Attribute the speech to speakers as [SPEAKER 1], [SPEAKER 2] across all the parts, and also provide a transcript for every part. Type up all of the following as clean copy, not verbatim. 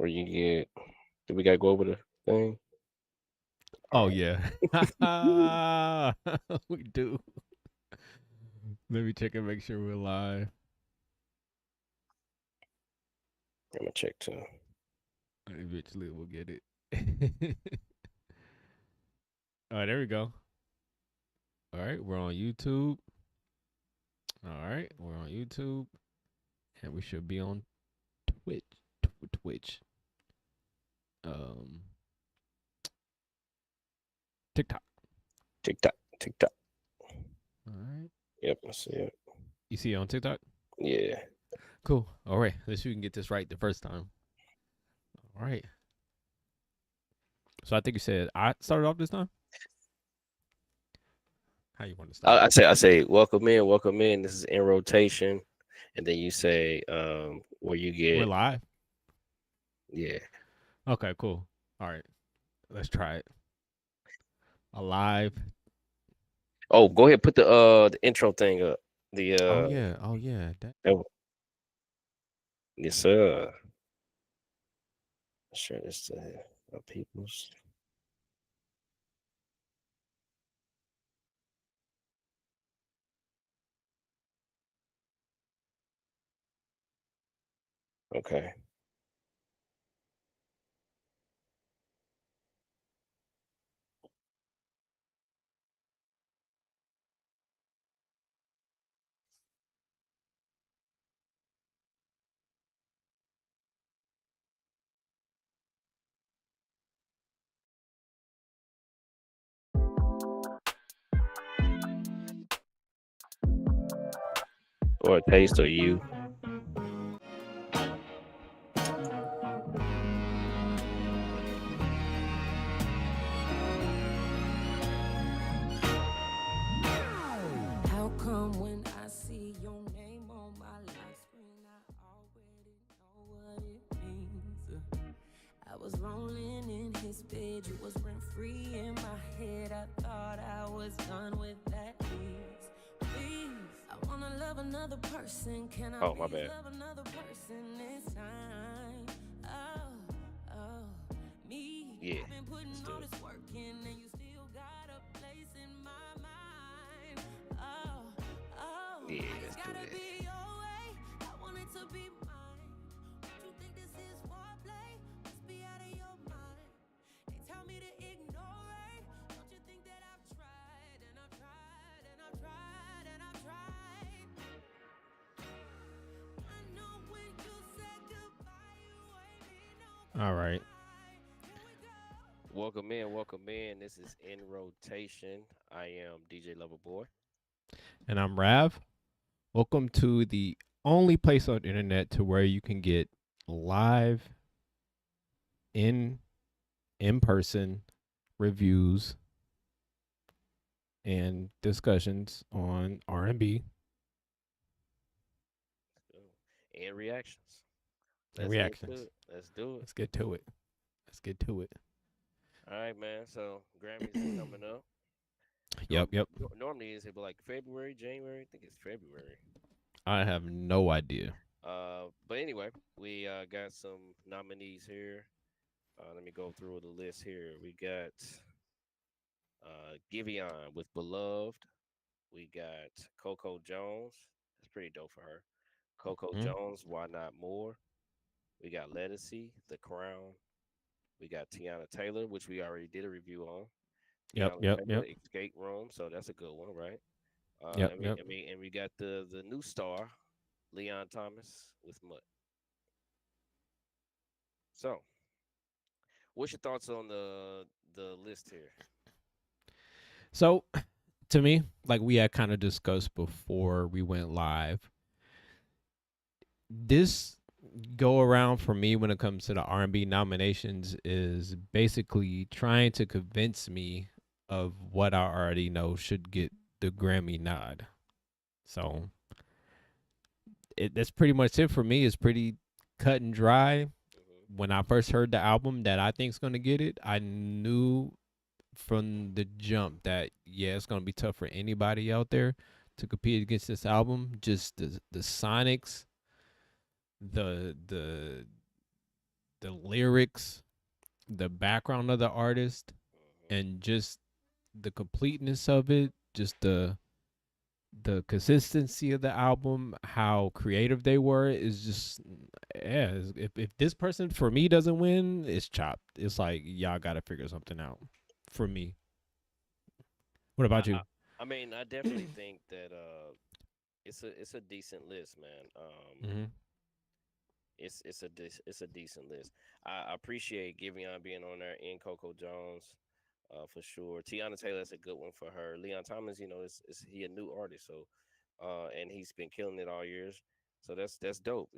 [SPEAKER 1] where you get. Do we gotta go over the thing? All
[SPEAKER 2] Oh
[SPEAKER 1] right.
[SPEAKER 2] yeah. We do. Let me check and make sure we're live.
[SPEAKER 1] I'm gonna check too.
[SPEAKER 2] Eventually we'll get it. All right, there we go. All right, we're on YouTube. All right, we're on YouTube, and we should be on Twitch. Twitch. Um, TikTok.
[SPEAKER 1] TikTok, TikTok.
[SPEAKER 2] All right.
[SPEAKER 1] Yep, I see it.
[SPEAKER 2] You see it on TikTok?
[SPEAKER 1] Yeah.
[SPEAKER 2] Cool. All right. Let's see if we can get this right the first time. All right. So I think you said I started off this time. How you want to start?
[SPEAKER 1] I say, welcome in, welcome in. This is in rotation, and then you say, where you
[SPEAKER 2] We're
[SPEAKER 1] get,
[SPEAKER 2] live.
[SPEAKER 1] yeah.
[SPEAKER 2] Okay. Cool. All right. Let's try it. Alive.
[SPEAKER 1] Oh, go ahead, put the intro thing up. The
[SPEAKER 2] Oh yeah. Oh yeah.
[SPEAKER 1] oh, yes sir. Share this to our peoples. Okay. Or a taste of you.
[SPEAKER 3] How come when I see your name on my lock screen, I already know what it means? I was rolling in his bed, you was rent free in my head. I thought I was done with that. Please, I wanna love another person. Can I
[SPEAKER 1] Oh, my
[SPEAKER 3] please
[SPEAKER 1] bad.
[SPEAKER 3] love another person this time? Oh, oh, me.
[SPEAKER 1] Yeah.
[SPEAKER 3] I've been putting
[SPEAKER 1] Let's do
[SPEAKER 3] all
[SPEAKER 1] it.
[SPEAKER 3] this work in, and you still got a place in my mind. Oh, oh,
[SPEAKER 1] Yeah,
[SPEAKER 3] it's
[SPEAKER 1] let's do
[SPEAKER 3] gotta
[SPEAKER 1] that.
[SPEAKER 3] be your way. I want it to be mine. Don't you think this is foreplay? Must be out of your mind. They tell me to ignore it. Don't you think that I've tried and I've tried and I've tried and I've tried? I know when you said goodbye, you ain't mean no
[SPEAKER 2] All right.
[SPEAKER 3] goodbye. Here we go.
[SPEAKER 1] Welcome in, welcome in. This is in rotation. I am DJ Loverboy.
[SPEAKER 2] And I'm Rav. Welcome to the only place on the internet to where you can get live in person reviews and discussions on R&B
[SPEAKER 1] And reactions.
[SPEAKER 2] and
[SPEAKER 1] Let's get to
[SPEAKER 2] reactions.
[SPEAKER 1] it. Let's do it.
[SPEAKER 2] Let's get to it. Let's get to it.
[SPEAKER 1] All right, man. So Grammys is coming up.
[SPEAKER 2] Yep, yep.
[SPEAKER 1] Normally is it like February, January? I think it's February.
[SPEAKER 2] I have no idea.
[SPEAKER 1] But anyway, we got some nominees here. Let me go through the list here. We got Giveon with Beloved. We got Coco Jones. That's pretty dope for her. Coco
[SPEAKER 2] Hmm?
[SPEAKER 1] Jones, Why Not More? We got Lettucey, The Crown. We got Tiana Taylor, which we already did a review on.
[SPEAKER 2] Yep,
[SPEAKER 1] Tiana
[SPEAKER 2] yep,
[SPEAKER 1] Taylor,
[SPEAKER 2] yep.
[SPEAKER 1] Escape Room. So that's a good one, right?
[SPEAKER 2] Yep, yep.
[SPEAKER 1] And we got the new star, Leon Thomas with Mutt. So, what's your thoughts on the list here?
[SPEAKER 2] So, to me, like we had kind of discussed before we went live, this go around for me when it comes to the R&B nominations is basically trying to convince me of what I already know should get the Grammy nod. So, that's pretty much it for me. It's pretty cut and dry.
[SPEAKER 1] Hmm.
[SPEAKER 2] When I first heard the album that I think's going to get it, I knew from the jump that yeah, it's gonna be tough for anybody out there to compete against this album. Just the sonics, the the lyrics, the background of the artist,
[SPEAKER 1] Hmm.
[SPEAKER 2] and just the completeness of it, just the consistency of the album, how creative they were is just yeah. If this person for me doesn't win, it's chopped. It's like y'all got to figure something out. For me, what
[SPEAKER 1] I,
[SPEAKER 2] about
[SPEAKER 1] I
[SPEAKER 2] you?
[SPEAKER 1] I mean, I definitely think that it's a decent list, man.
[SPEAKER 2] Mm-hmm.
[SPEAKER 1] It's a decent list. I appreciate Giveon being on there and Coco Jones, for sure. Tiana Taylor's a good one for her. Leon Thomas, is he a new artist? So, and he's been killing it all years. So that's dope.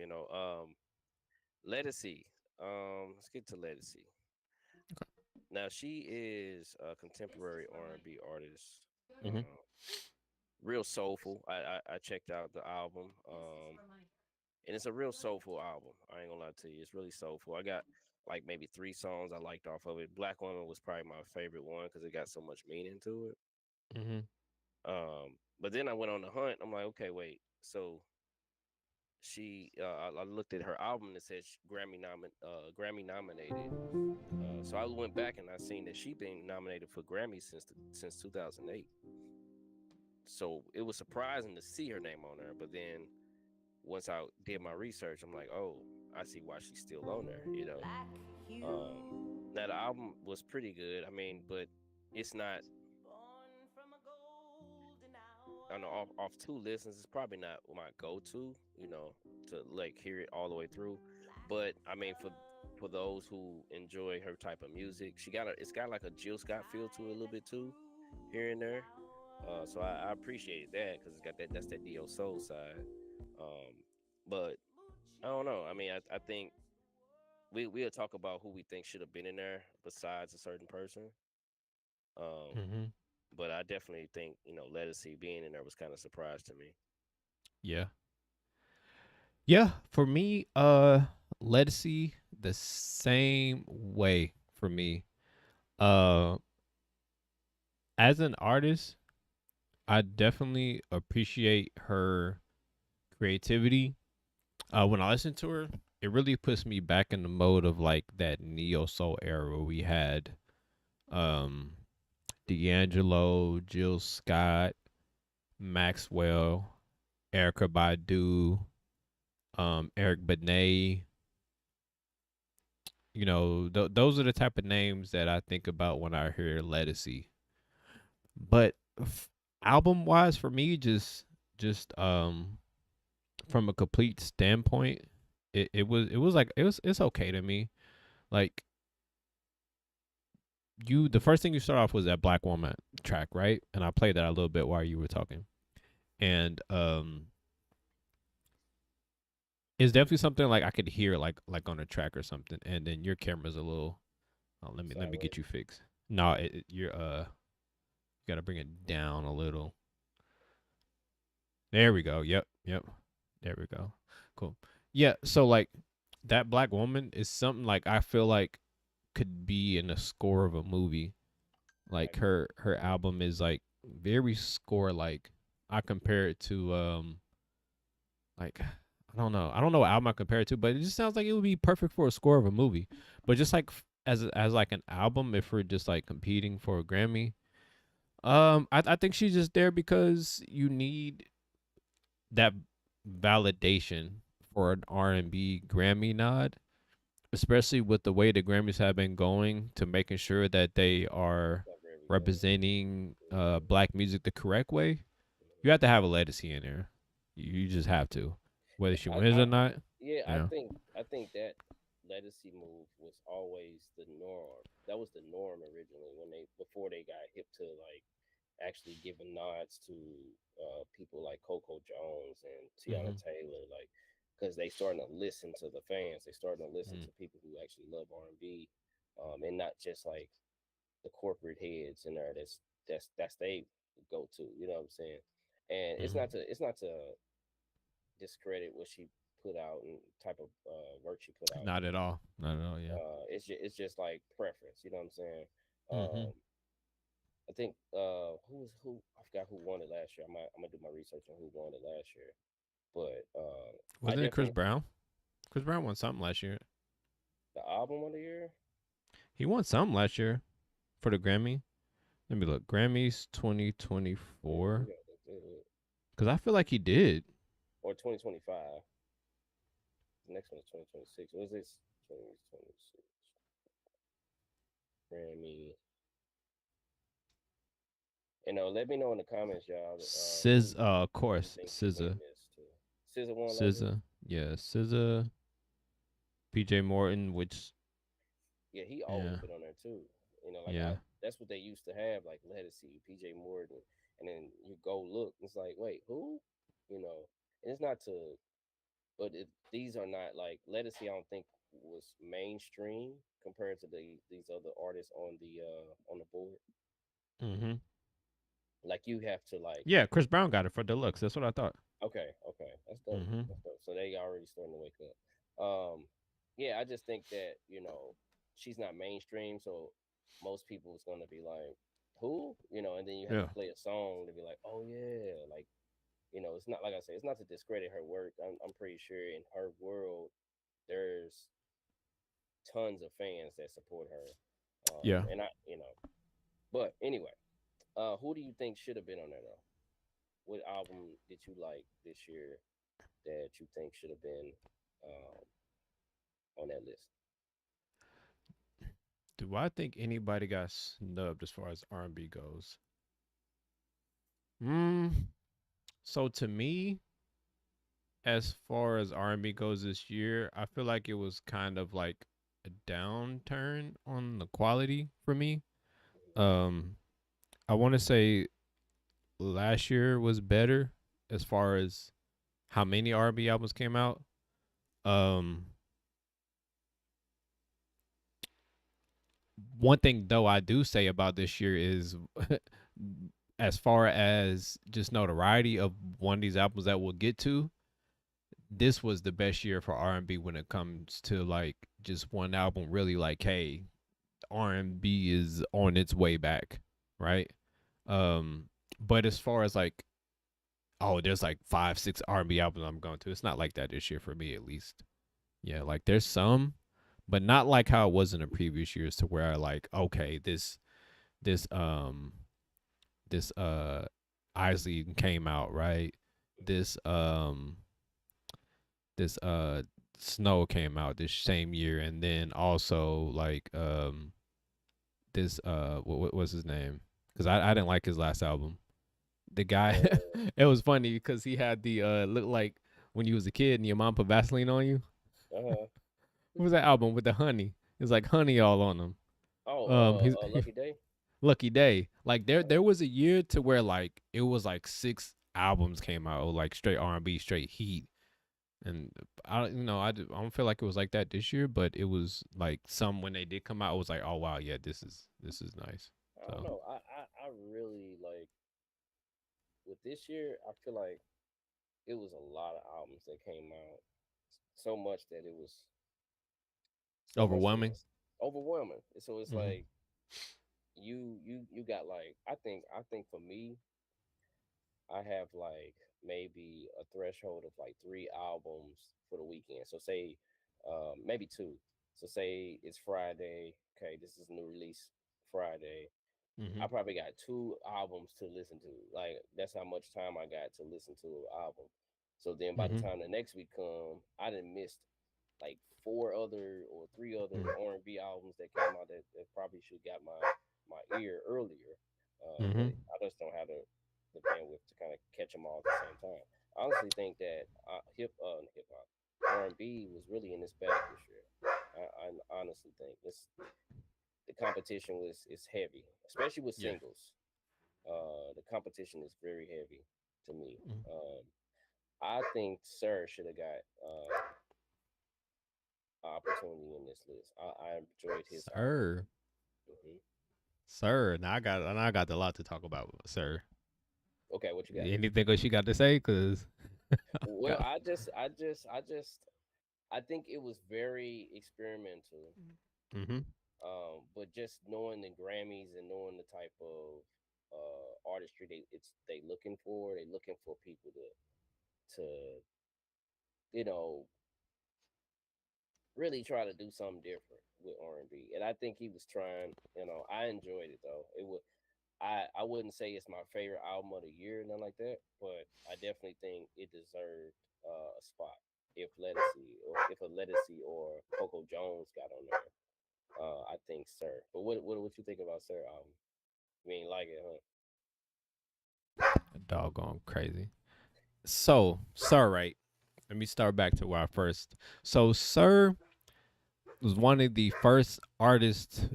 [SPEAKER 1] Lettucey. Let's get to Lettucey. Now she is a contemporary R&B artist.
[SPEAKER 2] Mm-hmm.
[SPEAKER 1] Real soulful. I checked out the album. And it's a real soulful album. I ain't gonna lie to you. It's really soulful. I got like maybe three songs I liked off of it. Black Woman was probably my favorite one because it got so much meaning to it.
[SPEAKER 2] Mm-hmm.
[SPEAKER 1] But then I went on the hunt. I'm like, okay, wait. So I looked at her album that said Grammy nominated. So I went back and I seen that she been nominated for Grammy since 2008. So it was surprising to see her name on there. But then once I did my research, I'm like, oh, I see why she's still on there.
[SPEAKER 3] Black
[SPEAKER 1] Um,
[SPEAKER 3] hue,
[SPEAKER 1] Now the album was pretty good. I mean, but it's not.
[SPEAKER 3] born from a golden
[SPEAKER 1] I don't know,
[SPEAKER 3] hour.
[SPEAKER 1] off two listens, it's probably not my go-to. To like hear it all the way through.
[SPEAKER 3] Black
[SPEAKER 1] But I mean, for
[SPEAKER 3] love,
[SPEAKER 1] those who enjoy her type of music, it's got like a Jill Scott feel to it a
[SPEAKER 3] high
[SPEAKER 1] little
[SPEAKER 3] that
[SPEAKER 1] bit too, here and
[SPEAKER 3] cruel
[SPEAKER 1] there. So
[SPEAKER 3] hour.
[SPEAKER 1] I appreciate that because it's got that's that Dio Soul side. Um, but I don't know. I mean, I think we'll talk about who we think should have been in there besides a certain person. Um,
[SPEAKER 2] Mm-hmm.
[SPEAKER 1] but I definitely think Lettucey being in there was kind of surprise to me.
[SPEAKER 2] Yeah. Yeah. For me, Legacy the same way for me. Uh, as an artist, I definitely appreciate her creativity. When I listen to her, it really puts me back in the mode of like that neo soul era where we had um D'Angelo, Jill Scott, Maxwell, Erica Badu, Eric Benet. Those are the type of names that I think about when I hear Legacy. But album wise, for me, just from a complete standpoint, it's okay to me. Like the first thing you start off was that Black Woman track, right? And I played that a little bit while you were talking. And it's definitely something like I could hear like on a track or something. And then your camera's a little let me get
[SPEAKER 1] Sideways.
[SPEAKER 2] you fixed. No, you're you got to bring it down a little. There we go. Yep, yep. There we go. Cool. Yeah, so like that Black Woman is something like I feel like could be in a score of a movie.
[SPEAKER 1] I
[SPEAKER 2] Like
[SPEAKER 1] agree.
[SPEAKER 2] her album is like very score like. I compare it to like I don't know. I don't know what album I compare it to, but it just sounds like it would be perfect for a score of a movie. But just like as like an album, if we're just like competing for a Grammy, I think she's just there because you need that validation for an R&B Grammy nod, especially with the way the Grammys have been going to making sure that they are
[SPEAKER 1] Cover everything.
[SPEAKER 2] representing
[SPEAKER 1] Hmm.
[SPEAKER 2] black music the correct way. You have to have a legacy in there. You just have to, whether she wins
[SPEAKER 1] I
[SPEAKER 2] or not.
[SPEAKER 1] Yeah,
[SPEAKER 2] Yeah.
[SPEAKER 1] I think that legacy move was always the norm. That was the norm originally when they before they got hip to like actually giving nods to people like Coco Jones and Tiana
[SPEAKER 2] Mm-hmm.
[SPEAKER 1] Taylor, like because they starting to listen to the fans. They starting to listen
[SPEAKER 2] Mm-hmm.
[SPEAKER 1] to people who actually love R&B, and not just like the corporate heads in there. That's they go to. You know what I'm saying? And
[SPEAKER 2] Mm-hmm.
[SPEAKER 1] it's not to discredit what she put out and type of work she put out.
[SPEAKER 2] Not at all. Not at all. Yeah.
[SPEAKER 1] It's just like preference. You know what I'm saying?
[SPEAKER 2] Mm-hmm.
[SPEAKER 1] I think who I forgot who won it last year. I'm gonna do my research on who won it last year. But I
[SPEAKER 2] Wasn't it Chris
[SPEAKER 1] definitely
[SPEAKER 2] Brown? Chris Brown won something last year.
[SPEAKER 1] the album. album of the year.
[SPEAKER 2] He won some last year for the Grammy. Let me look. Grammys
[SPEAKER 1] Yeah, we
[SPEAKER 2] 2024.
[SPEAKER 1] got to do it.
[SPEAKER 2] Because I feel like he did.
[SPEAKER 1] Or 2025. The next one is 2026. What is this? 2026 Grammy. You know, let me know in the comments, y'all.
[SPEAKER 2] Of
[SPEAKER 1] Who
[SPEAKER 2] course,
[SPEAKER 1] thinks should win
[SPEAKER 2] SZA.
[SPEAKER 1] this too? Scissor won last year.
[SPEAKER 2] SZA. Yeah, SZA. PJ Morton, which,
[SPEAKER 1] Yeah, he always
[SPEAKER 2] yeah,
[SPEAKER 1] been on there too. You know, like I
[SPEAKER 2] yeah,
[SPEAKER 1] that's what they used to have, like Legacy, PJ Morton, and then you go look, it's like, wait, who? You know, and it's not to, but these are not like Legacy. I don't think was mainstream compared to these other artists on the board.
[SPEAKER 2] hmm,
[SPEAKER 1] Like you have to like,
[SPEAKER 2] yeah. Chris Brown got it for deluxe. That's what I thought.
[SPEAKER 1] okay, okay, that's dope.
[SPEAKER 2] Hmm.
[SPEAKER 1] That's dope. So they already starting to wake up. Yeah, I just think that she's not mainstream, so most people is gonna be like, who? And then you have to
[SPEAKER 2] Yeah,
[SPEAKER 1] play a song to be like, oh yeah, like it's not like I say, it's not to discredit her work. I'm pretty sure in her world there's tons of fans that support her,
[SPEAKER 2] yeah.
[SPEAKER 1] and but anyway, who do you think should have been on there though? What album did you like this year that you think should have been um, on that list?
[SPEAKER 2] Do I think anybody got snubbed as far as R&B goes? Mm. So to me, as far as R&B goes this year, I feel like it was kind of like a downturn on the quality for me. Um, I want to say last year was better as far as how many R&B albums came out. Um, One thing though I do say about this year is, as far as just notoriety of one of these albums that we'll get to, this was the best year for R&B when it comes to like just one album really like, hey, R&B is on its way back, right? Um, but as far as like, oh, there's like 5, 6 R&B albums I'm going to. It's not like that this year for me, at least. Yeah, like there's some, but not like how it was in the previous years, to where I like, okay, this this Isley came out, right. This this Snow came out this same year, and then also like this what was his name? Because I didn't like his last album. The guy,
[SPEAKER 1] Uh,
[SPEAKER 2] it was funny because he had the look like when you was a kid and your mom put Vaseline on you.
[SPEAKER 1] uh-huh.
[SPEAKER 2] What was that album with the honey? It's like honey all on him. He's
[SPEAKER 1] Lucky Day.
[SPEAKER 2] Lucky Day. Like there
[SPEAKER 1] Uh,
[SPEAKER 2] was a year to where like it was like 6 albums came out, like straight R&B, straight heat. And I don't feel like it was like that this year, but it was like some when they did come out, it was like, oh wow, yeah, this is nice.
[SPEAKER 1] I don't
[SPEAKER 2] So
[SPEAKER 1] know. I really like with this year. I feel like it was a lot of albums that came out, so much that it was so much that it
[SPEAKER 2] overwhelming.
[SPEAKER 1] was overwhelming. So it's
[SPEAKER 2] Mm-hmm.
[SPEAKER 1] like you got like I think for me I have like maybe a threshold of like 3 albums for the weekend. So say maybe two. So say it's Friday. Okay, this is new release Friday.
[SPEAKER 2] Mm-hmm.
[SPEAKER 1] I probably got 2 albums to listen to. Like that's how much time I got to listen to an album. So then by the
[SPEAKER 2] Mm-hmm.
[SPEAKER 1] time the next week come, I didn't missed like 4 other or 3 other
[SPEAKER 2] Mm-hmm.
[SPEAKER 1] R&B albums that came out that probably should got my ear earlier. But
[SPEAKER 2] Mm-hmm.
[SPEAKER 1] I just don't have the bandwidth to kind of catch them all at the same time. I honestly think that hip hop R&B was really in this bag this year. I honestly think it's the competition was is heavy, especially with
[SPEAKER 2] Yeah.
[SPEAKER 1] singles. The competition is very heavy to me.
[SPEAKER 2] Mm.
[SPEAKER 1] I think Sir should have got opportunity in this list. I enjoyed his album.
[SPEAKER 2] Sir.
[SPEAKER 1] Hmm.
[SPEAKER 2] Sir. Now I got a lot to talk about, sir.
[SPEAKER 1] Okay, what you got?
[SPEAKER 2] Anything else you got to say? Cause
[SPEAKER 1] Well,
[SPEAKER 2] got.
[SPEAKER 1] I think it was very experimental.
[SPEAKER 2] Mm-hmm.
[SPEAKER 1] But just knowing the Grammys and knowing the type of artistry they looking for people to you know really try to do something different with R&B, and I think he was trying. I enjoyed it though. It would I wouldn't say it's my favorite album of the year, nothing like that, but I definitely think it deserved a spot if a Lettucey or Coco Jones got on there. I think Sir. But what you think about Sir album? You ain't like it, huh?
[SPEAKER 2] Doggone crazy. So, Sir, right? Let me start back to where I first. So, Sir was one of the first artists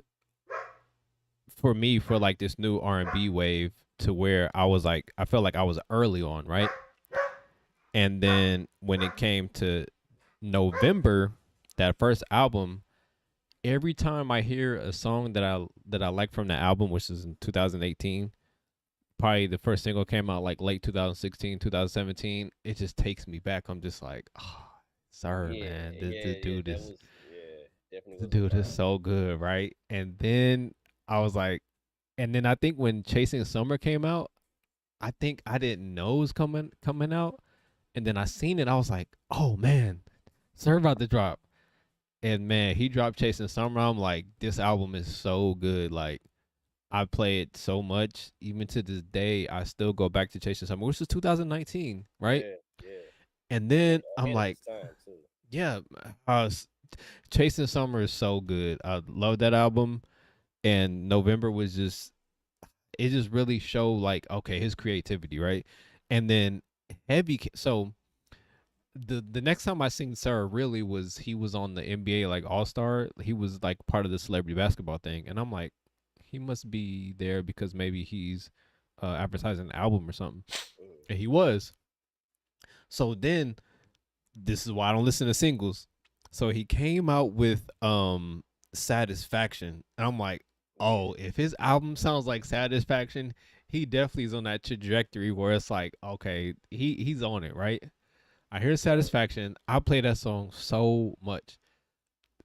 [SPEAKER 2] for me for like this new R&B wave to where I was like I felt like I was early on, right? And then when it came to November, that first album, every time I hear a song that I like from the album, which is in 2018, probably the first single came out like late 2016, 2017, it just takes me back. I'm just like, oh, Sir,
[SPEAKER 1] Yeah,
[SPEAKER 2] man,
[SPEAKER 1] yeah, yeah. That
[SPEAKER 2] is
[SPEAKER 1] was yeah, definitely
[SPEAKER 2] the
[SPEAKER 1] was a
[SPEAKER 2] dude is
[SPEAKER 1] vibe.
[SPEAKER 2] so good, right? And then I was like, and then I think when Chasing Summer came out, I think I didn't know it was coming out, and then I seen it. I was like, oh man, Sir about to drop, and man, he dropped Chasing Summer. I'm like, this album is so good. Like I play it so much, even to this day. I still go back to Chasing Summer, which is 2019, right?
[SPEAKER 1] Yeah, yeah.
[SPEAKER 2] And then I'm
[SPEAKER 1] Ahead of
[SPEAKER 2] like,
[SPEAKER 1] his time too.
[SPEAKER 2] yeah, Chasing Summer is so good. I love that album, and November was just it just really showed like okay his creativity, right? And then so the next time I seen Sarah really was he was on the NBA like All Star. He was like part of the celebrity basketball thing, and I'm like, he must be there because maybe he's advertising an album or something,
[SPEAKER 1] Mm.
[SPEAKER 2] and he was. So then this is why I don't listen to singles. So he came out with Satisfaction. And I'm like,
[SPEAKER 1] Yeah,
[SPEAKER 2] oh, if his album sounds like Satisfaction, he definitely is on that trajectory where it's like, okay, he's on it, right? I hear
[SPEAKER 1] right.
[SPEAKER 2] Satisfaction. I play that song so much.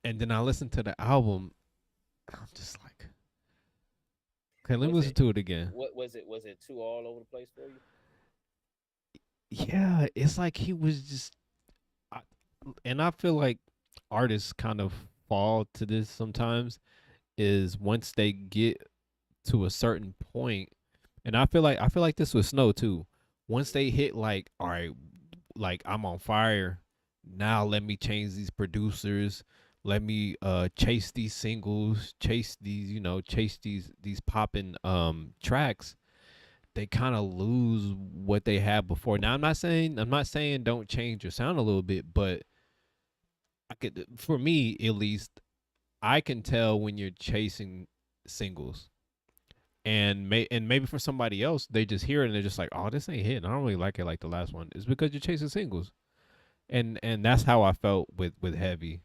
[SPEAKER 2] And then I listen to the album. I'm just like, okay, let me
[SPEAKER 1] Was
[SPEAKER 2] listen
[SPEAKER 1] it
[SPEAKER 2] to it again.
[SPEAKER 1] what was it? Was it too all over the place for you?
[SPEAKER 2] Yeah, it's like he was just, I, and I feel like artists kind of fall to this sometimes is once they get to a certain point, and I feel like this with Snow too. Once they hit like, all right, like I'm on fire. Now let me change these producers. Let me chase these singles, chase these, chase these popping tracks. They kind of lose what they had before. Now I'm not saying don't change your sound a little bit, but I could for me at least I can tell when you're chasing singles and maybe for somebody else they just hear it and they're just like, oh, this ain't hitting. I don't really like it like the last one. It's because you're chasing singles, and that's how I felt with Heavy,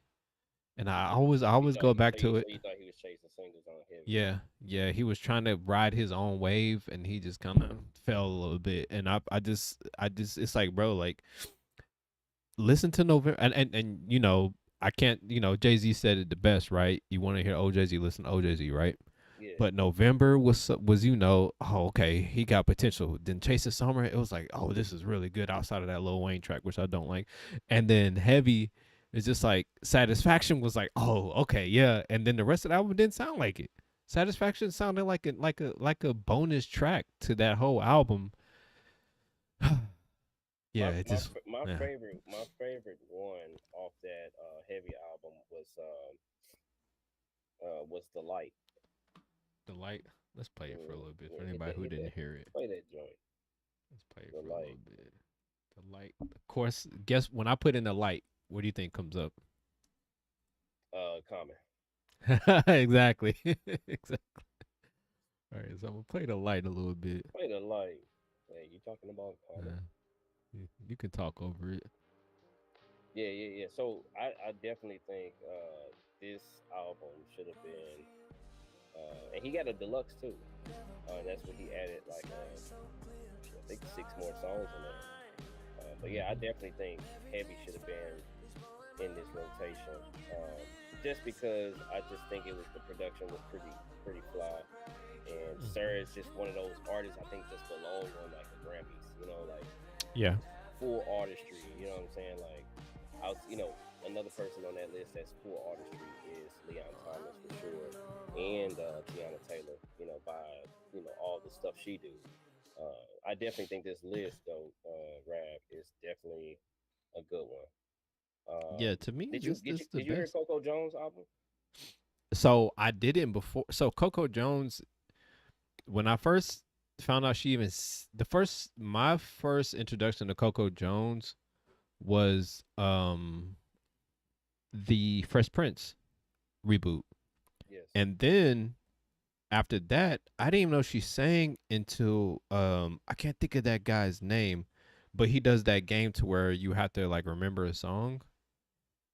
[SPEAKER 2] and I always go back to
[SPEAKER 1] So
[SPEAKER 2] it.
[SPEAKER 1] you thought he was chasing singles on heavy.
[SPEAKER 2] Yeah, yeah, he was trying to ride his own wave and he just kind of fell a little bit, and I just it's like, bro, like listen to November, and I can't, Jay-Z said it the best, right? You want to hear OJZ, listen to OJZ, right?
[SPEAKER 1] Yeah,
[SPEAKER 2] But November was oh, okay, he got potential. Then Chase the Summer, it was like, oh, this is really good outside of that Lil Wayne track, which I don't like. And then Heavy is just like Satisfaction was like, oh, okay, yeah. And then the rest of the album didn't sound like it. Satisfaction sounded like a bonus track to that whole album. Yeah, it just yeah.
[SPEAKER 1] my favorite one off that heavy album was the light.
[SPEAKER 2] The light. Let's play it for a little bit for
[SPEAKER 1] Yeah,
[SPEAKER 2] anybody who didn't hear it.
[SPEAKER 1] play that joint.
[SPEAKER 2] Let's play it
[SPEAKER 1] The
[SPEAKER 2] for a
[SPEAKER 1] light.
[SPEAKER 2] little bit. The light. Of course, guess when I put in the light, what do you think comes up?
[SPEAKER 1] Comment.
[SPEAKER 2] Exactly. Exactly. All right, so I'm gonna play the light a little bit.
[SPEAKER 1] Play the light. Hey, you talking about comment?
[SPEAKER 2] You can talk over it.
[SPEAKER 1] Yeah, yeah, yeah. So I definitely think this album should have been, and he got a deluxe too. That's when he added like I think 6 more songs in there. But yeah, I
[SPEAKER 2] Hmm.
[SPEAKER 1] definitely think Heavy should have been in this rotation. Just because I just think it was the production was pretty fly, and
[SPEAKER 2] Hmm.
[SPEAKER 1] Sir is just one of those artists I think just belong on like the Grammys. Like
[SPEAKER 2] Yeah.
[SPEAKER 1] full artistry. You know what I'm saying? Like I was, another person on that list that's full artistry is Leon Thomas for sure, and Tiana Taylor. By all the stuff she do. I definitely think this list though, Rap, is definitely a good one.
[SPEAKER 2] Yeah, to me,
[SPEAKER 1] Did you did you
[SPEAKER 2] this the
[SPEAKER 1] did you hear
[SPEAKER 2] best.
[SPEAKER 1] Coco Jones album?
[SPEAKER 2] So I didn't before. So Coco Jones, when I first found out she even the first my first introduction to Coco Jones was the Fresh Prince reboot,
[SPEAKER 1] Yes.
[SPEAKER 2] and then after that, I didn't even know she sang until I can't think of that guy's name, but he does that game to where you have to like remember a song.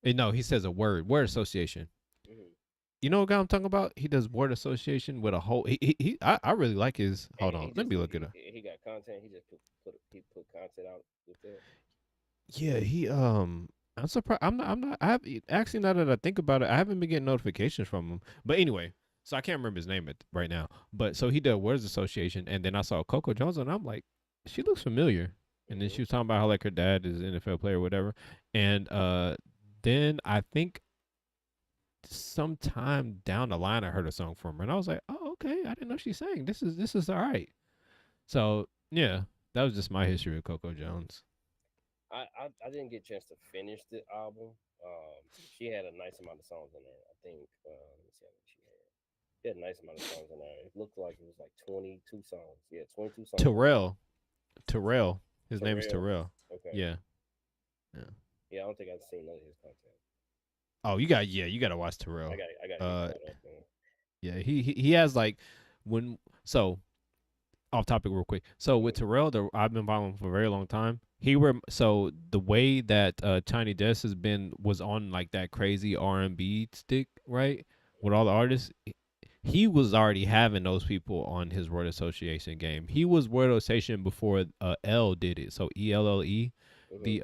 [SPEAKER 2] No, he says a word association.
[SPEAKER 1] Hmm.
[SPEAKER 2] You know what guy I'm talking about? He does word association with a whole. I really like his.
[SPEAKER 1] And
[SPEAKER 2] Hold on,
[SPEAKER 1] he
[SPEAKER 2] let
[SPEAKER 1] just
[SPEAKER 2] me look it up.
[SPEAKER 1] he got content. He just put content out with that.
[SPEAKER 2] Yeah, he I'm surprised. I'm not. I have actually now that I think about it, I haven't been getting notifications from him. But anyway, so I can't remember his name right now. But so he did words association, and then I saw Coco Jones, and I'm like, she looks familiar. And then
[SPEAKER 1] Hmm.
[SPEAKER 2] she was talking about how like her dad is an NFL player or whatever. And then I think sometime down the line I heard a song from her, and I was like, oh okay, I didn't know she sang. This is all right. So yeah, that was just my history with Coco Jones.
[SPEAKER 1] I didn't get a chance to finish the album. She had a nice amount of songs in there. I think. Let me see how many she had. She had a nice amount of songs in there. It looked like it was like 22 songs. Yeah, 22 songs on there.
[SPEAKER 2] Terrell, Terrell. His name is
[SPEAKER 1] Terrell.
[SPEAKER 2] Terrell.
[SPEAKER 1] Okay.
[SPEAKER 2] Yeah. Yeah.
[SPEAKER 1] Yeah, I don't think I've seen none of his content.
[SPEAKER 2] Oh, you got to watch Terrell.
[SPEAKER 1] I got to get
[SPEAKER 2] Uh
[SPEAKER 1] caught up, man.
[SPEAKER 2] yeah, he has like when so off topic real quick. So with
[SPEAKER 1] Hmm.
[SPEAKER 2] Terrell, I've been following him for a very long time. So the way that Tiny Desk has been was on like that crazy R&B stick, right? With all the artists, he was already having those people on his word association game. He was word association before L did it. So ELLE,
[SPEAKER 1] Hmm.
[SPEAKER 2] the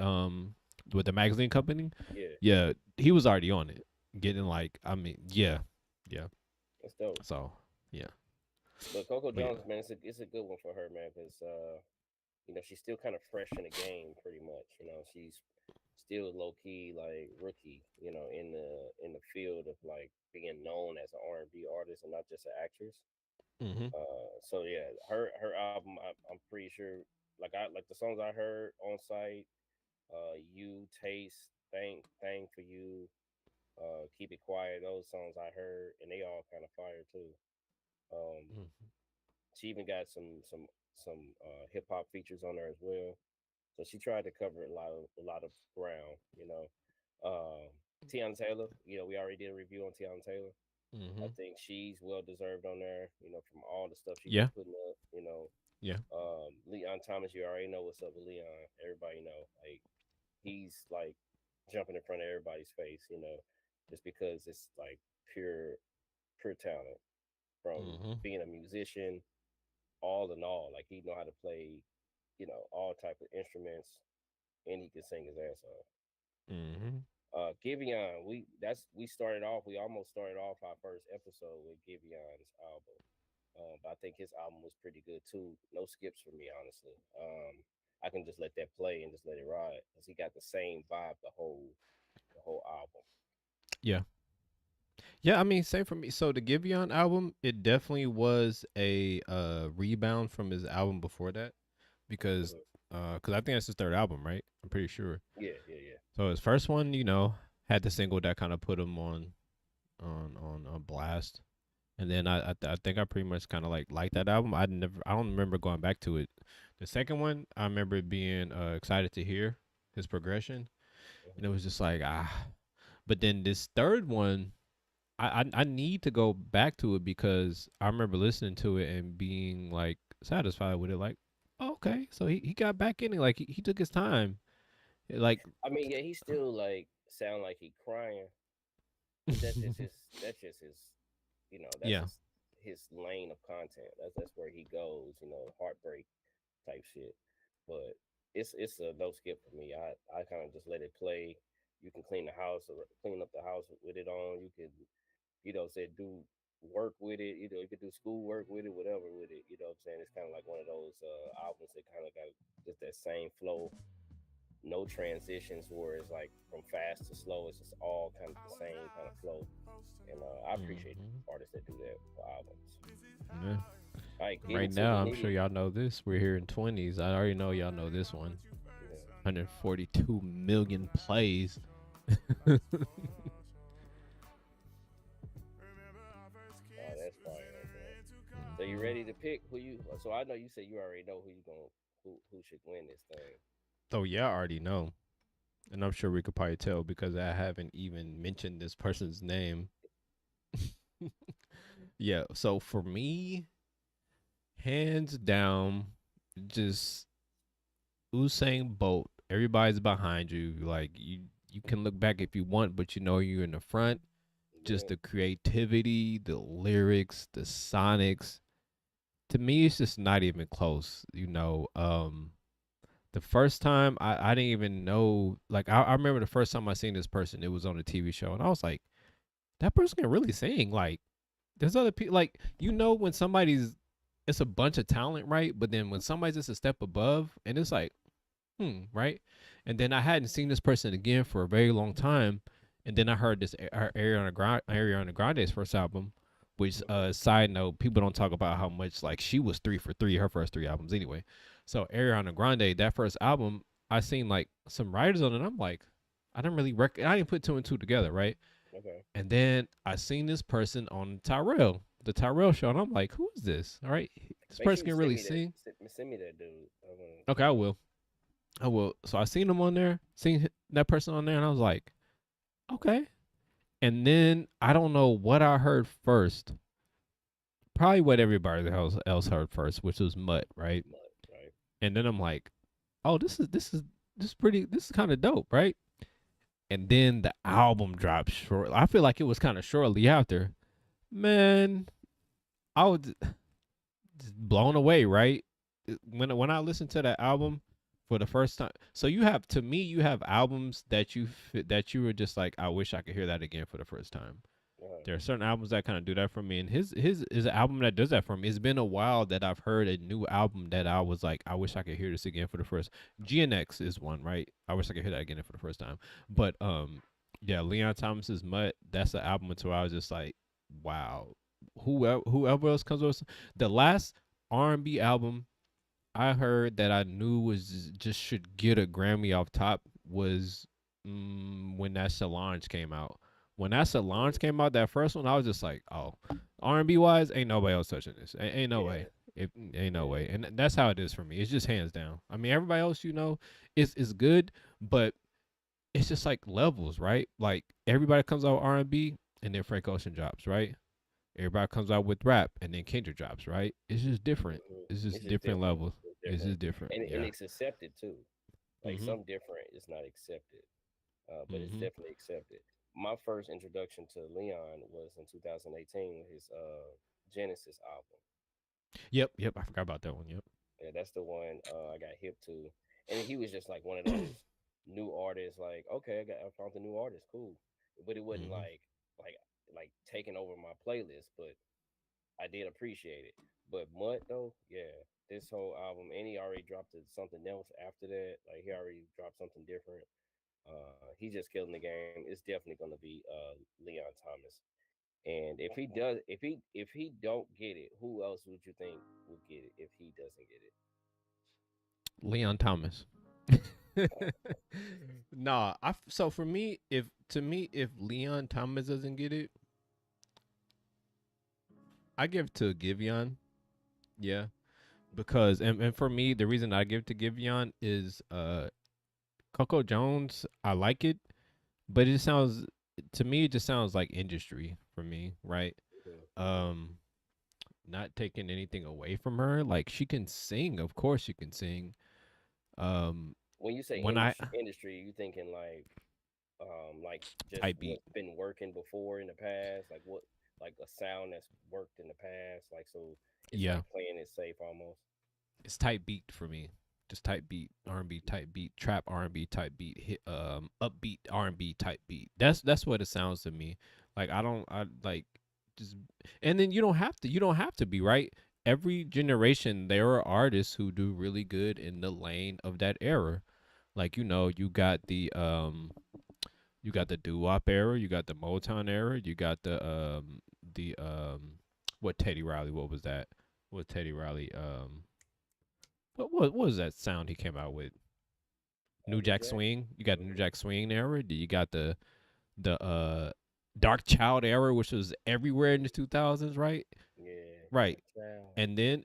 [SPEAKER 2] with the magazine company.
[SPEAKER 1] Yeah,
[SPEAKER 2] Yeah, he was already on it. Getting like, I mean, yeah, yeah.
[SPEAKER 1] that's dope.
[SPEAKER 2] So yeah,
[SPEAKER 1] But Coco
[SPEAKER 2] but
[SPEAKER 1] Jones, man, it's a good one for her, man, because she's still kind of fresh in the game, pretty much. She's still low key like rookie, in the field of like being known as an R&B artist and not just an actress.
[SPEAKER 2] yeah.
[SPEAKER 1] So yeah, her album, I'm pretty sure, like the songs I heard on site, you taste thing for you, keep it quiet. Those songs I heard, and they all kind of fire too. Um,
[SPEAKER 2] Mm-hmm.
[SPEAKER 1] she even got some hip hop features on there as well. So she tried to cover a lot of ground. Tiana Taylor, we already did a review on Tiana Taylor. I
[SPEAKER 2] Mm-hmm.
[SPEAKER 1] think she's well deserved on there. From all the stuff she's
[SPEAKER 2] Yeah,
[SPEAKER 1] been putting up.
[SPEAKER 2] yeah.
[SPEAKER 1] Leon Thomas, you already know what's up with Leon. Everybody know, like, he's like jumping in front of everybody's face. Just because it's like pure pure talent from
[SPEAKER 2] Mm-hmm.
[SPEAKER 1] being a musician, all in all. Like, he know how to play, all type of instruments, and he can sing his ass off.
[SPEAKER 2] Mm-hmm.
[SPEAKER 1] Giveon, we started off. We almost started off our first episode with Giveon's album. But I think his album was pretty good too. No skips for me, honestly. I can just let that play and just let it ride because he got the same vibe the whole album.
[SPEAKER 2] Yeah. Yeah, I mean, same for me. So the Giveon album, it definitely was a rebound from his album before that because
[SPEAKER 1] Hmm.
[SPEAKER 2] I think that's his third album, right? I'm pretty sure.
[SPEAKER 1] Yeah, yeah, yeah.
[SPEAKER 2] So his first one, had the single that kind of put him on blast, and then I think I pretty much kind of like that album. I don't remember going back to it. The second one, I remember being excited to hear his progression, and it
[SPEAKER 1] Hmm.
[SPEAKER 2] was just like ah. But then this third one, I need to go back to it because I remember listening to it and being like satisfied with it. Like, oh, okay, so he got back in it. Like he took his time. Like,
[SPEAKER 1] I mean, yeah, he still like sound like he crying, but that's
[SPEAKER 2] yeah,
[SPEAKER 1] just his lane of content. That's where he goes. Heartbreak type shit. But it's a no skip for me. I kind of just let it play. You can clean the house or clean up the house with it on. You can, say, do work with it. You could do school work with it, whatever with it. You know what I'm saying? It's kind of like one of those albums that kind of got just that same flow. no transitions where it's like from fast to slow. It's just all kind of the same kind of flow. And I appreciate
[SPEAKER 2] Hmm.
[SPEAKER 1] artists that do that for albums.
[SPEAKER 2] Yeah.
[SPEAKER 1] All right, getting
[SPEAKER 2] Right
[SPEAKER 1] to the
[SPEAKER 2] now, I'm sure
[SPEAKER 1] nitty.
[SPEAKER 2] y'all know this. We're here in 20s. I already know y'all know this one.
[SPEAKER 1] Yeah.
[SPEAKER 2] 142 million plays.
[SPEAKER 1] Oh, that's fire right there. So you ready to pick who you? So I know you said you already know who you gonna who should win this thing.
[SPEAKER 2] Oh yeah, I already know. And I'm sure we could probably tell because I haven't even mentioned this person's name. Yeah, so for me, hands down, just Usain Bolt. Everybody's behind you. Like you can look back if you want, but you know you're in the front. Just
[SPEAKER 1] Yeah.
[SPEAKER 2] the creativity, the lyrics, the sonics. To me, it's just not even close. The first time I didn't even know. Like I remember the first time I seen this person, it was on a TV show, and I was like, that person can really sing. Like there's other people. Like when somebody's it's a bunch of talent, right? But then when somebody's just a step above, and it's like right? And then I hadn't seen this person again for a very long time. And then I heard this Ariana Grande's first album, which
[SPEAKER 1] Mhm.
[SPEAKER 2] side note, people don't talk about how much like she was 3 for 3 her first 3 albums anyway. So Ariana Grande, that first album, I seen like some writers on it. And I'm like, I didn't put two and two together, right?
[SPEAKER 1] Okay.
[SPEAKER 2] And then I seen this person on the Tyrell show, and I'm like, who is this? All right, this
[SPEAKER 1] Make
[SPEAKER 2] person
[SPEAKER 1] sure you
[SPEAKER 2] can
[SPEAKER 1] send
[SPEAKER 2] really
[SPEAKER 1] me that.
[SPEAKER 2] sing.
[SPEAKER 1] Send me that dude. I want to
[SPEAKER 2] Okay,
[SPEAKER 1] check
[SPEAKER 2] I
[SPEAKER 1] him out.
[SPEAKER 2] will. I will. So I seen him on there, seen that person on there, and I was like, okay. And then I don't know what I heard first. Probably what everybody else heard first, which was Mutt, right?
[SPEAKER 1] But, right.
[SPEAKER 2] And then I'm like, oh, this is kind of dope, right? And then the album dropped short. I feel like it was kind of shortly after. Man, I was just blown away, right? When I listened to that album for the first time, so you have albums that that you were just like, I wish I could hear that again for the first time.
[SPEAKER 1] Uh,
[SPEAKER 2] There are certain albums that kind of do that for me, and his is an album that does that for me. It's been a while that I've heard a new album that I was like, I wish I could hear this again for the first. GNX is one, right? I wish I could hear that again for the first time. But yeah, Leon Thomas's Mutt. That's the album until I was just like, wow. Whoever else comes with the last R&B album I heard that I knew was just should get a Grammy off top was when that Solange came out. When that Solange came out, that first one, I was just like, oh, R&B wise, ain't nobody else touching this. Ain't no
[SPEAKER 1] yeah.
[SPEAKER 2] way. It ain't no
[SPEAKER 1] Yeah.
[SPEAKER 2] way. And that's how it is for me. It's just hands down. I mean, everybody else, is good, but it's just like levels, right? Like everybody comes out with R&B and then Frank Ocean drops, right? Everybody comes out with rap and then Kendrick drops, right? It's just different. It's
[SPEAKER 1] It's
[SPEAKER 2] just
[SPEAKER 1] just
[SPEAKER 2] different
[SPEAKER 1] different.
[SPEAKER 2] levels.
[SPEAKER 1] It's
[SPEAKER 2] It's
[SPEAKER 1] different,
[SPEAKER 2] just different.
[SPEAKER 1] and
[SPEAKER 2] Yeah.
[SPEAKER 1] it's accepted too. Like
[SPEAKER 2] Mhm.
[SPEAKER 1] some different is not accepted, but it's
[SPEAKER 2] Mhm.
[SPEAKER 1] definitely accepted. My first introduction to Leon was in 2018 with his Genesis album.
[SPEAKER 2] Yep. Yep. I forgot about that one. Yep.
[SPEAKER 1] Yeah, that's the one I got hip to, and he was just like one of those new artists. Like, okay, I found the new artist, cool, but it wasn't
[SPEAKER 2] Mhm.
[SPEAKER 1] like like taking over my playlist. But I did appreciate it. But Mutt though, yeah, this whole album, and he already dropped something else after that. Like he already dropped something different. He's just killing the game. It's definitely going to be Leon Thomas. And if he don't get it, who else would you think will get it if he doesn't get it?
[SPEAKER 2] Leon Thomas. Nah. So for me, if Leon Thomas doesn't get it, I give it to Giveon. Yeah. Because and for me, the reason I give it to Giveon is Coco Jones. I like it, but it sounds to me it just sounds like industry for me, right?
[SPEAKER 1] Hmm.
[SPEAKER 2] Um, not taking anything away from her. Like she can sing, of course she can sing. Um,
[SPEAKER 1] When you say
[SPEAKER 2] when I
[SPEAKER 1] industry, you thinking like just
[SPEAKER 2] type beat,
[SPEAKER 1] what's been working before in the past, like what like a sound that's worked in the past, like so it's
[SPEAKER 2] yeah,
[SPEAKER 1] like playing it safe almost.
[SPEAKER 2] it's type beat for me. Just type beat, R&B type beat, trap R&B type beat, hit upbeat R&B type beat. That's what it sounds to me. Like I like just and then you don't have to be right. Every generation there are artists who do really good in the lane of that era. Like you got the doo wop era, you got the Motown era, you got the what Teddy Riley, what was that? What Teddy Riley what was that sound he came out with? New
[SPEAKER 1] New
[SPEAKER 2] Jack
[SPEAKER 1] Jack.
[SPEAKER 2] Swing. You got the New
[SPEAKER 1] Hmm.
[SPEAKER 2] Jack Swing era. You got the Dark Child era, which was everywhere in the 2000s, right?
[SPEAKER 1] Yeah,
[SPEAKER 2] Right.
[SPEAKER 1] Dark Child.
[SPEAKER 2] And then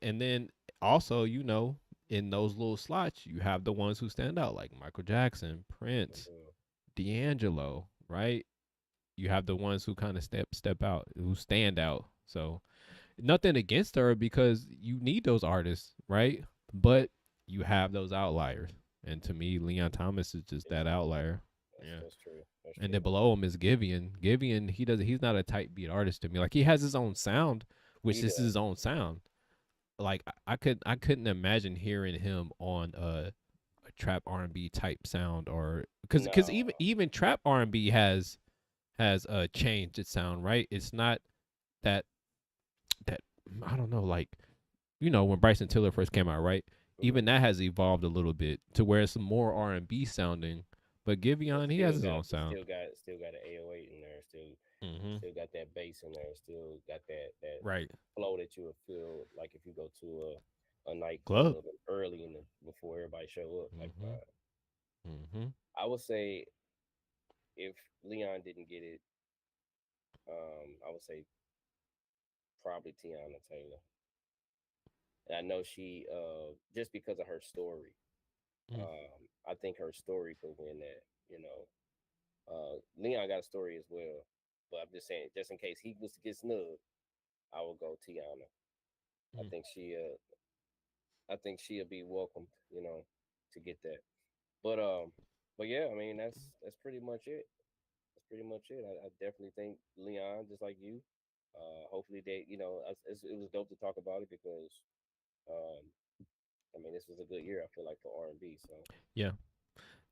[SPEAKER 2] also, in those little slots, you have the ones who stand out, like Michael Jackson, Prince,
[SPEAKER 1] Hmm.
[SPEAKER 2] D'Angelo, right? You have the ones who kind of step out, who stand out. So nothing against her because you need those artists, right? But you have those outliers, and to me, Leon Thomas is just
[SPEAKER 1] It's
[SPEAKER 2] that
[SPEAKER 1] just
[SPEAKER 2] outlier. Yeah.
[SPEAKER 1] that's true. That's
[SPEAKER 2] And then
[SPEAKER 1] true.
[SPEAKER 2] below him is Givian. Givian, he's not a type beat artist to me. Like he has his own sound, which
[SPEAKER 1] He
[SPEAKER 2] this is
[SPEAKER 1] does.
[SPEAKER 2] his own sound. Like I couldn't imagine hearing him on a trap R&B type sound, or because
[SPEAKER 1] No.
[SPEAKER 2] even trap R&B has changed its sound, right? It's not that that I don't know, like when Bryson Tiller first came out, right? Even
[SPEAKER 1] Hmm.
[SPEAKER 2] that has evolved a little bit to where it's more R&B sounding. But Giveon, he has his own
[SPEAKER 1] It
[SPEAKER 2] sound.
[SPEAKER 1] still got an 808 in there.
[SPEAKER 2] Hmm.
[SPEAKER 1] Still got that bass in there. Still got that
[SPEAKER 2] Right.
[SPEAKER 1] flow that you would feel like if you go to a
[SPEAKER 2] Club.
[SPEAKER 1] nightclub early in the before everybody show up type
[SPEAKER 2] Hmm.
[SPEAKER 1] vibe.
[SPEAKER 2] Hmm.
[SPEAKER 1] I would say if Leon didn't get it, I would say probably Tiana Taylor. And I know she just because of her story. I think her story could win that. You know, Leon got a story as well, but I'm just saying, just in case he was to get snubbed, I would go Tiana. I
[SPEAKER 2] Hmm.
[SPEAKER 1] think I think she'll be welcomed. To get that. But yeah, I mean that's pretty much it. That's pretty much it. I definitely think Leon, just like you. Hopefully they, it was dope to talk about it because, um, I mean, this was a good year. I feel like for R&B. So
[SPEAKER 2] Yeah.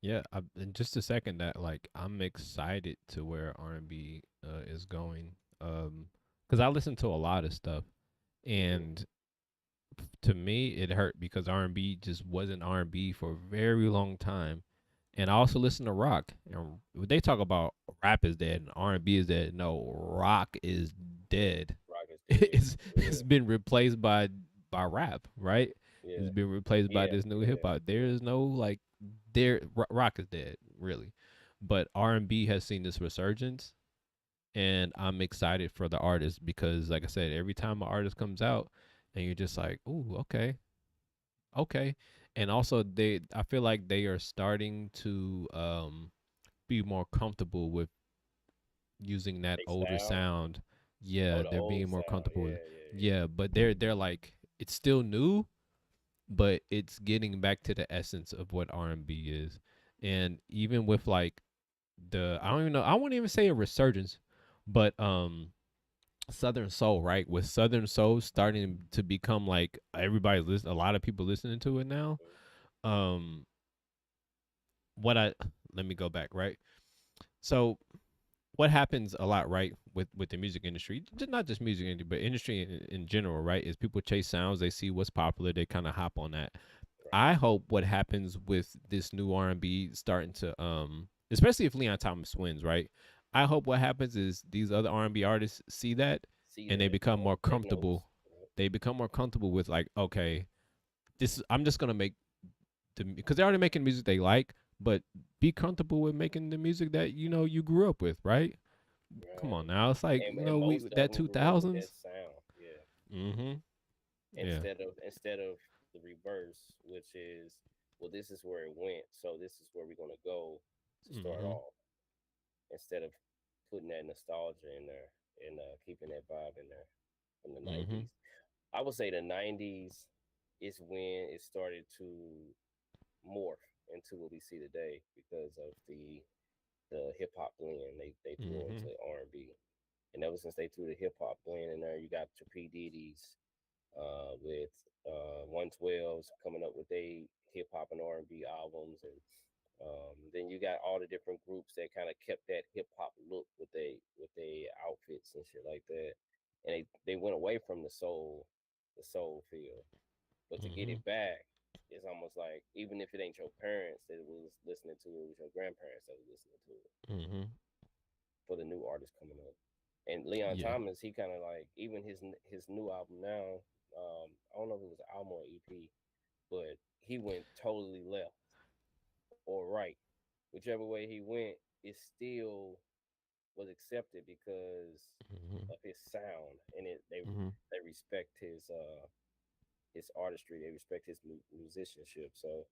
[SPEAKER 2] Yeah. And just a second that, like, I'm excited to where R&B is going. Because I listen to a lot of stuff,
[SPEAKER 1] hmm.
[SPEAKER 2] and to me it hurt because R&B just wasn't R&B for a very long time. And I also listen to rock. And they talk about rap is dead and R&B is dead. No, rock is dead.
[SPEAKER 1] Rock is dead
[SPEAKER 2] It's
[SPEAKER 1] for
[SPEAKER 2] it's
[SPEAKER 1] real.
[SPEAKER 2] been replaced by rap, right? It's
[SPEAKER 1] Yeah,
[SPEAKER 2] been replaced by
[SPEAKER 1] yeah,
[SPEAKER 2] this new hip
[SPEAKER 1] yeah,
[SPEAKER 2] hop. There is no like rock is dead, really. But R&B has seen this resurgence, and I'm excited for the artist because, like I said, every time an artist comes out, and you're just like, "Ooh, okay, okay," and also I feel like they are starting to be more comfortable with using that
[SPEAKER 1] they
[SPEAKER 2] older
[SPEAKER 1] style.
[SPEAKER 2] sound.
[SPEAKER 1] Oh,
[SPEAKER 2] Yeah,
[SPEAKER 1] the
[SPEAKER 2] they're
[SPEAKER 1] old
[SPEAKER 2] being more
[SPEAKER 1] sound.
[SPEAKER 2] comfortable with.
[SPEAKER 1] Yeah, yeah, yeah.
[SPEAKER 2] Yeah, but they're like it's still new, but it's getting back to the essence of what R&B is. And even with like I don't even know, I wouldn't even say a resurgence, but Southern Soul, right? With Southern Soul starting to become like everybody's listen, a lot of people listening to it now.
[SPEAKER 1] Mhm.
[SPEAKER 2] Um, what I let me go back, right? So what happens a lot, right, with the music industry, not just music industry, but industry in general, right, is people chase sounds, they see what's popular, they kind of hop on that.
[SPEAKER 1] Right.
[SPEAKER 2] I hope what happens with this new R&B starting to especially if Leon Thomas wins, right? I hope what happens is these other R&B artists see that
[SPEAKER 1] See
[SPEAKER 2] and they
[SPEAKER 1] that.
[SPEAKER 2] become more
[SPEAKER 1] Take notes.
[SPEAKER 2] comfortable. They become more comfortable with like, okay, I'm just gonna make because they're already making music they like, but be comfortable with making the music that you grew up with, right? Come on
[SPEAKER 1] Right.
[SPEAKER 2] now, it's like
[SPEAKER 1] And
[SPEAKER 2] we
[SPEAKER 1] most of
[SPEAKER 2] that
[SPEAKER 1] them
[SPEAKER 2] two
[SPEAKER 1] grew up with that
[SPEAKER 2] thousands.
[SPEAKER 1] sound. Yeah.
[SPEAKER 2] Mm-hmm. Yeah.
[SPEAKER 1] Instead of the reverse, which is, well, this is where it went, so this is where we're gonna go to start
[SPEAKER 2] Mm-hmm.
[SPEAKER 1] off. Instead of putting that nostalgia in there and keeping that vibe in there from the
[SPEAKER 2] Mm-hmm.
[SPEAKER 1] '90s. I would say the '90s is when it started to morph into what we see today because of the hip hop blend they threw
[SPEAKER 2] Mm-hmm.
[SPEAKER 1] into R&B. And ever since they threw the hip hop blend in there, you got your P Diddy's with 112s coming up with a hip hop and R&B albums, and then you got all the different groups that kind of kept that hip hop look with they outfits and shit like that, and they went away from the soul feel, but to get
[SPEAKER 2] Mm-hmm.
[SPEAKER 1] it back it's almost like even if it ain't your parents that was listening to it, it was your grandparents that was listening to it
[SPEAKER 2] Mm-hmm.
[SPEAKER 1] for the new artists coming up. And Leon
[SPEAKER 2] Yeah.
[SPEAKER 1] Thomas, he kind of like even his new album now. I don't know if it was an album or EP, but he went totally left or right, whichever way he went, it still was accepted because
[SPEAKER 2] Mm-hmm.
[SPEAKER 1] of his sound and
[SPEAKER 2] Mm-hmm.
[SPEAKER 1] they respect his artistry, they respect his musicianship. So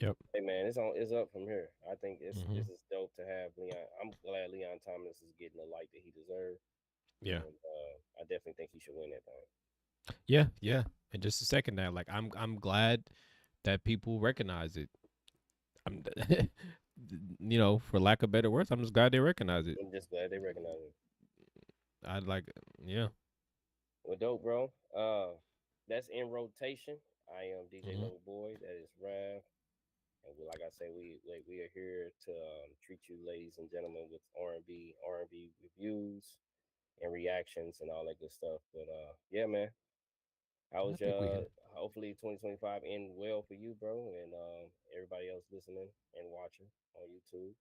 [SPEAKER 2] Yep.
[SPEAKER 1] hey man, it's up from here. I think
[SPEAKER 2] Mm-hmm.
[SPEAKER 1] this is dope to have Leon. I'm glad Leon Thomas is getting the light that he deserves,
[SPEAKER 2] Yeah.
[SPEAKER 1] and I definitely think he should win that thing.
[SPEAKER 2] Yeah. Yeah. And just a second now, like I'm glad that people recognize it. I'm, for lack of better words, I'm just glad they recognize it.
[SPEAKER 1] I'm just glad they recognize it.
[SPEAKER 2] I like, yeah.
[SPEAKER 1] Well, dope, bro. That's in rotation. I am DJ
[SPEAKER 2] Mm-hmm.
[SPEAKER 1] Lover Boy. That is Rav. And like I say, we are here to treat you, ladies and gentlemen, with R&B reviews and reactions and all that good stuff. But yeah, man, I
[SPEAKER 2] I
[SPEAKER 1] was
[SPEAKER 2] think we can.
[SPEAKER 1] hopefully 2025 end well for you, bro, and everybody else listening and watching on YouTube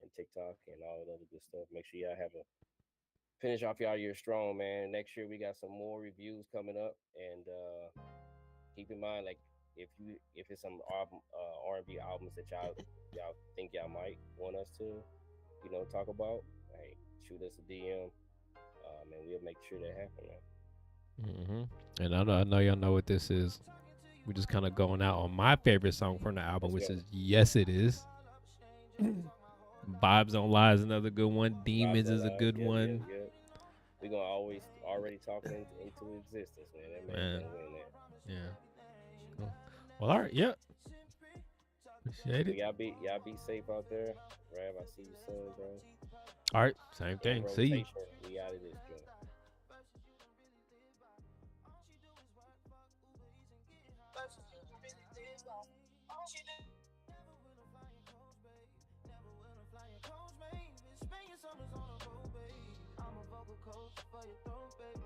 [SPEAKER 1] and TikTok and all that other good stuff. Make sure y'all have a finish off y'all year strong, man. Next year we got some more reviews coming up, and keep in mind, like if it's some album R&B albums that y'all think y'all might want us to, talk about, hey, shoot us a DM, and we'll make sure that happen, man.
[SPEAKER 2] Mm-hmm. And I know y'all know what this is. We just kind of going out on my favorite song from the album,
[SPEAKER 1] Let's
[SPEAKER 2] which
[SPEAKER 1] go.
[SPEAKER 2] is "Yes It Is." Vibes Don't Lie is another good one.
[SPEAKER 1] Vibes
[SPEAKER 2] Demons
[SPEAKER 1] on
[SPEAKER 2] is a
[SPEAKER 1] live.
[SPEAKER 2] good
[SPEAKER 1] Yep, yep,
[SPEAKER 2] one.
[SPEAKER 1] yep. We're gonna always already talking into existence, man. That man
[SPEAKER 2] Man,
[SPEAKER 1] gonna win that.
[SPEAKER 2] yeah. Cool. Well, all right. Yep. Appreciate
[SPEAKER 1] Well,
[SPEAKER 2] it.
[SPEAKER 1] y'all be safe out there. Rav, I see you soon, bro.
[SPEAKER 2] All right. Same
[SPEAKER 1] In
[SPEAKER 2] thing. See you.
[SPEAKER 1] rotation, we out of this joint.
[SPEAKER 3] Spend your summers on a boat, babe. I'm a vocal coach for your throat, baby.